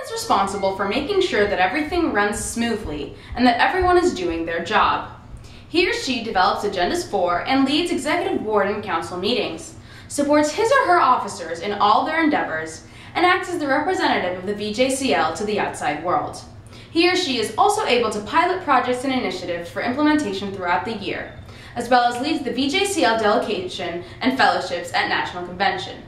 is responsible for making sure that everything runs smoothly and that everyone is doing their job. He or she develops agendas for and leads executive board and council meetings, supports his or her officers in all their endeavors, and acts as the representative of the VJCL to the outside world. He or she is also able to pilot projects and initiatives for implementation throughout the year, as well as leads the VJCL delegation and fellowships at National Convention.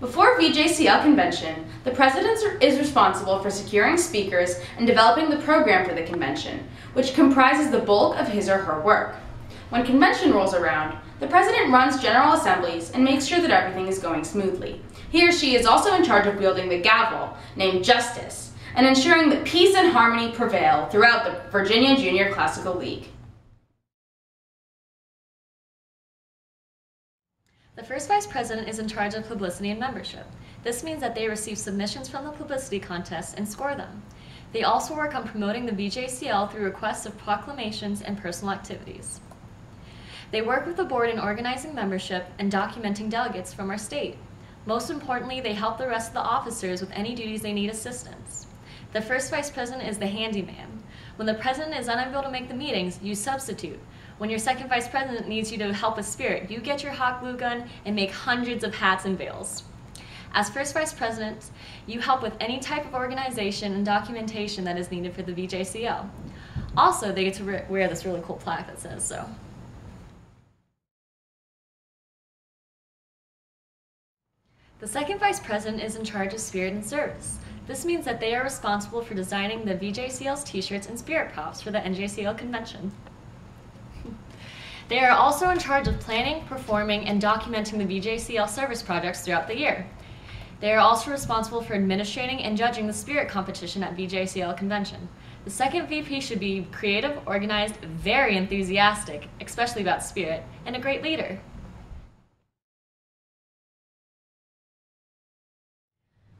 Before VJCL Convention, the President is responsible for securing speakers and developing the program for the convention, which comprises the bulk of his or her work. When convention rolls around, the President runs general assemblies and makes sure that everything is going smoothly. He or she is also in charge of wielding the gavel, named Justice, and ensuring that peace and harmony prevail throughout the Virginia Junior Classical League. The first vice president is in charge of publicity and membership. This means that they receive submissions from the publicity contest and score them. They also work on promoting the VJCL through requests of proclamations and personal activities. They work with the board in organizing membership and documenting delegates from our state. Most importantly, they help the rest of the officers with any duties they need assistance. The first vice president is the handyman. When the president is unable to make the meetings, you substitute. When your second vice president needs you to help a spirit, you get your hot glue gun and make hundreds of hats and veils. As first vice president, you help with any type of organization and documentation that is needed for the VJCL. Also, they get to wear this really cool plaque that says so. The second vice president is in charge of spirit and service. This means that they are responsible for designing the VJCL's t-shirts and spirit props for the NJCL convention. They are also in charge of planning, performing, and documenting the VJCL service projects throughout the year. They are also responsible for administrating and judging the spirit competition at VJCL convention. The second VP should be creative, organized, very enthusiastic, especially about spirit, and a great leader.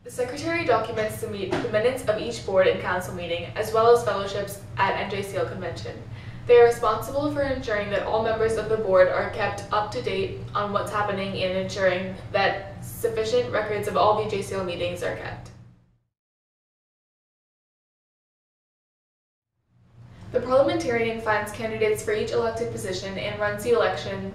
The Secretary documents the minutes of each board and council meeting, as well as fellowships at NJCL convention. They are responsible for ensuring that all members of the board are kept up to date on what's happening and ensuring that sufficient records of all VJCL meetings are kept. The parliamentarian finds candidates for each elected position and runs the election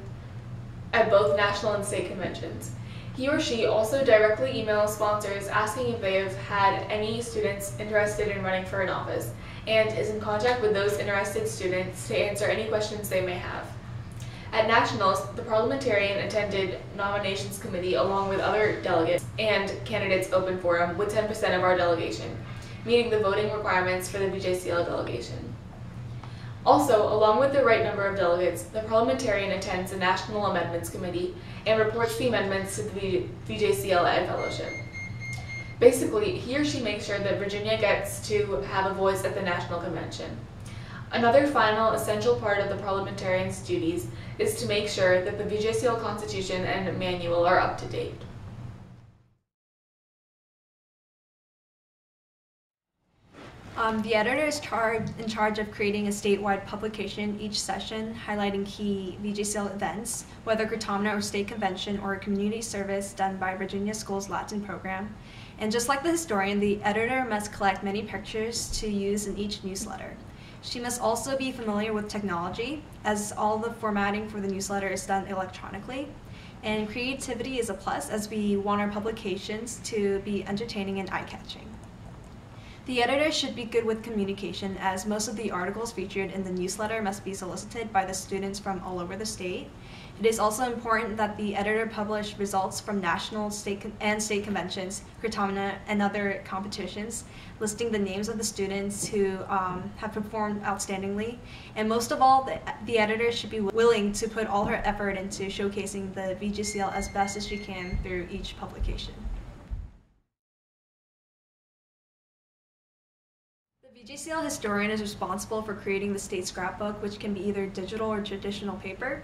at both national and state conventions. He or she also directly emails sponsors asking if they have had any students interested in running for an office, and is in contact with those interested students to answer any questions they may have. At nationals, the parliamentarian attended nominations committee along with other delegates and candidates open forum with 10% of our delegation, meeting the voting requirements for the VJCL delegation. Also, along with the right number of delegates, the parliamentarian attends the National Amendments Committee and reports the amendments to the VJCL Ed Fellowship. Basically, he or she makes sure that Virginia gets to have a voice at the National Convention. Another final essential part of the parliamentarian's duties is to make sure that the VJCL Constitution and Manual are up to date. The editor is in charge of creating a statewide publication each session, highlighting key VJCL events, whether Kratomna or state convention or a community service done by Virginia School's Latin program. And just like the historian, the editor must collect many pictures to use in each newsletter. She must also be familiar with technology, as all the formatting for the newsletter is done electronically. And creativity is a plus, as we want our publications to be entertaining and eye-catching. The editor should be good with communication, as most of the articles featured in the newsletter must be solicited by the students from all over the state. It is also important that the editor publish results from national state conventions, Kratomna, and other competitions, listing the names of the students who have performed outstandingly. And most of all, the editor should be willing to put all her effort into showcasing the VJCL as best as she can through each publication. The VJCL historian is responsible for creating the state scrapbook, which can be either digital or traditional paper.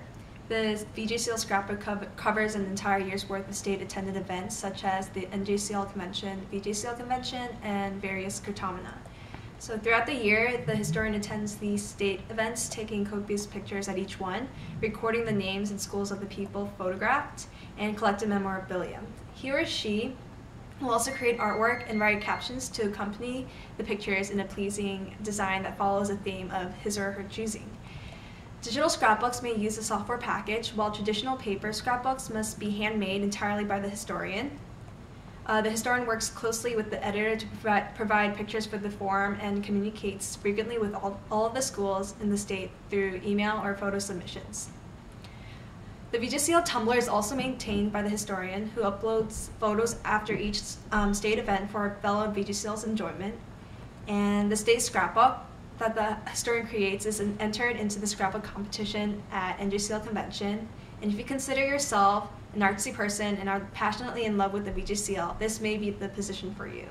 The VJCL scrapbook covers an entire year's worth of state-attended events, such as the NJCL convention, VJCL convention, and various Kratomna. So throughout the year, the historian attends these state events, taking copious pictures at each one, recording the names and schools of the people photographed, and collecting memorabilia. He or she We'll also create artwork and write captions to accompany the pictures in a pleasing design that follows a theme of his or her choosing. Digital scrapbooks may use a software package, while traditional paper scrapbooks must be handmade entirely by the historian. The historian works closely with the editor to provide pictures for the forum and communicates frequently with all of the schools in the state through email or photo submissions. The VJCL Tumblr is also maintained by the historian, who uploads photos after each state event for fellow VJCL's enjoyment. And the state scrapbook that the historian creates is entered into the scrapbook competition at NJCL convention. And if you consider yourself an artsy person and are passionately in love with the VJCL, this may be the position for you.